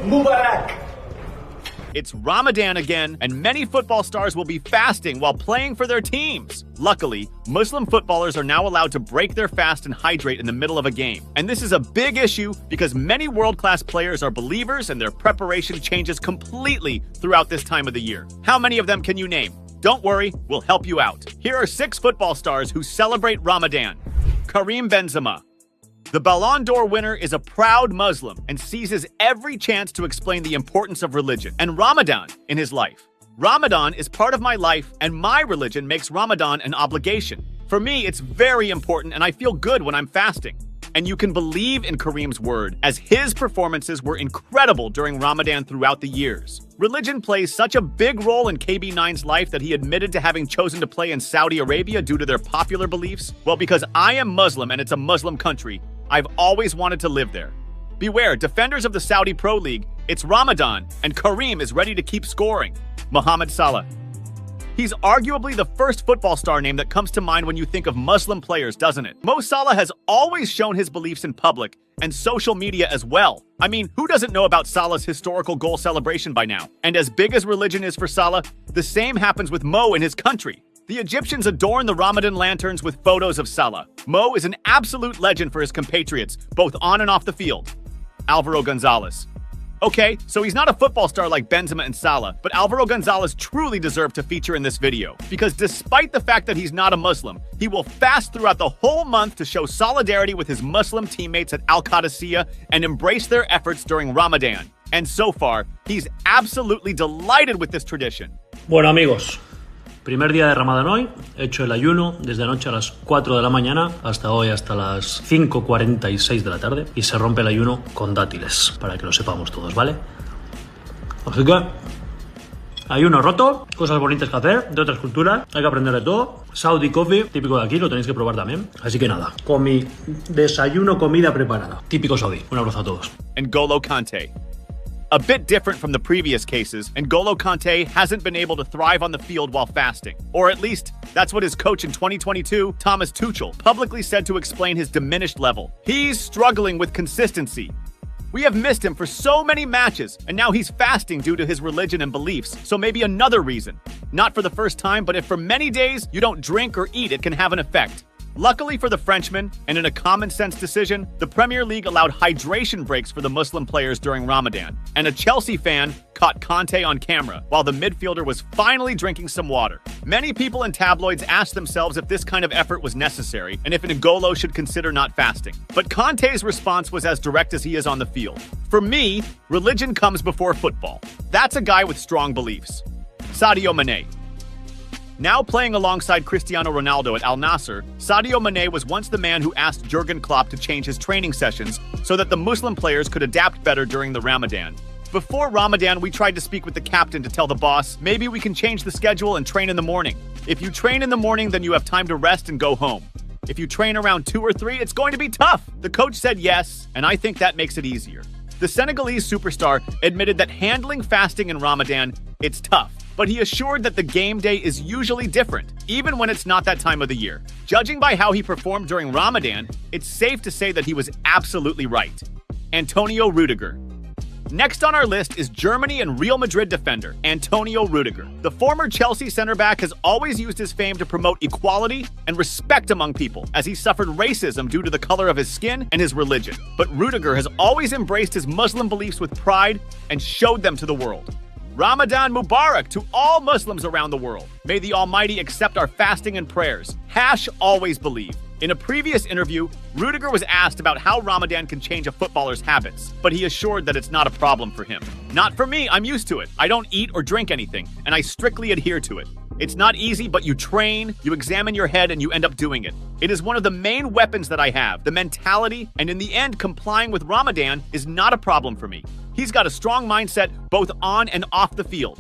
Mubarak. It's Ramadan again, and many football stars will be fasting while playing for their teams. Luckily, Muslim footballers are now allowed to break their fast and hydrate in the middle of a game. And this is a big issue because many world-class players are believers and their preparation changes completely throughout this time of the year. How many of them can you name? Don't worry, we'll help you out. Here are 6 football stars who celebrate Ramadan. Karim Benzema. The Ballon d'Or winner is a proud Muslim and seizes every chance to explain the importance of religion and Ramadan in his life. Ramadan is part of my life, and my religion makes Ramadan an obligation. For me, it's very important, and I feel good when I'm fasting. And you can believe in Karim's word, as his performances were incredible during Ramadan throughout the years. Religion plays such a big role in KB9's life that he admitted to having chosen to play in Saudi Arabia due to their popular beliefs. Well, because I am Muslim and it's a Muslim country, I've always wanted to live there. Beware, defenders of the Saudi Pro League, it's Ramadan, and Karim is ready to keep scoring. Mohamed Salah. He's arguably the first football star name that comes to mind when you think of Muslim players, doesn't it? Mo Salah has always shown his beliefs in public and social media as well. I mean, who doesn't know about Salah's historical goal celebration by now? And as big as religion is for Salah, the same happens with Mo in his country. The Egyptians adorn the Ramadan lanterns with photos of Salah. Mo is an absolute legend for his compatriots, both on and off the field. Alvaro Gonzalez. Okay, so he's not a football star like Benzema and Salah, but Alvaro Gonzalez truly deserved to feature in this video, because despite the fact that he's not a Muslim, he will fast throughout the whole month to show solidarity with his Muslim teammates at Al Qadisiyah and embrace their efforts during Ramadan. And so far, he's absolutely delighted with this tradition. Bueno, amigos, primer día de Ramadán hoy, he hecho el ayuno desde anoche a las 4 de la mañana hasta hoy hasta las 5:46 de la tarde y se rompe el ayuno con dátiles, para que lo sepamos todos, ¿vale? Así que, ayuno roto, cosas bonitas que hacer, de otras culturas, hay que aprender de todo. Saudi Coffee, típico de aquí, lo tenéis que probar también. Así que nada, con mi desayuno, comida preparada. Típico saudí. Un abrazo a todos. N'Golo Kante. A bit different from the previous cases, N'Golo Kante hasn't been able to thrive on the field while fasting. Or at least, that's what his coach in 2022, Thomas Tuchel, publicly said to explain his diminished level. He's struggling with consistency. We have missed him for so many matches, and now he's fasting due to his religion and beliefs, so maybe another reason. Not for the first time, but if for many days you don't drink or eat, it can have an effect. Luckily for the Frenchman, and in a common-sense decision, the Premier League allowed hydration breaks for the Muslim players during Ramadan, and a Chelsea fan caught Kante on camera while the midfielder was finally drinking some water. Many people in tabloids asked themselves if this kind of effort was necessary, and if N'Golo should consider not fasting. But Kante's response was as direct as he is on the field. For me, religion comes before football. That's a guy with strong beliefs. Sadio Mane. Now playing alongside Cristiano Ronaldo at Al Nassr, Sadio Mane was once the man who asked Jurgen Klopp to change his training sessions so that the Muslim players could adapt better during the Ramadan. Before Ramadan, we tried to speak with the captain to tell the boss, maybe we can change the schedule and train in the morning. If you train in the morning, then you have time to rest and go home. If you train around 2 or 3, it's going to be tough. The coach said yes, and I think that makes it easier. The Senegalese superstar admitted that handling fasting in Ramadan, it's tough. But he assured that the game day is usually different, even when it's not that time of the year. Judging by how he performed during Ramadan, it's safe to say that he was absolutely right. Antonio Rudiger. Next on our list is Germany and Real Madrid defender, Antonio Rudiger. The former Chelsea center-back has always used his fame to promote equality and respect among people, as he suffered racism due to the color of his skin and his religion. But Rudiger has always embraced his Muslim beliefs with pride and showed them to the world. Ramadan Mubarak to all Muslims around the world. May the Almighty accept our fasting and prayers. Always believe. In a previous interview, Rudiger was asked about how Ramadan can change a footballer's habits, but he assured that it's not a problem for him. Not for me, I'm used to it. I don't eat or drink anything, and I strictly adhere to it. It's not easy, but you train, you examine your head, and you end up doing it. It is one of the main weapons that I have, the mentality, and in the end, complying with Ramadan is not a problem for me. He's got a strong mindset both on and off the field.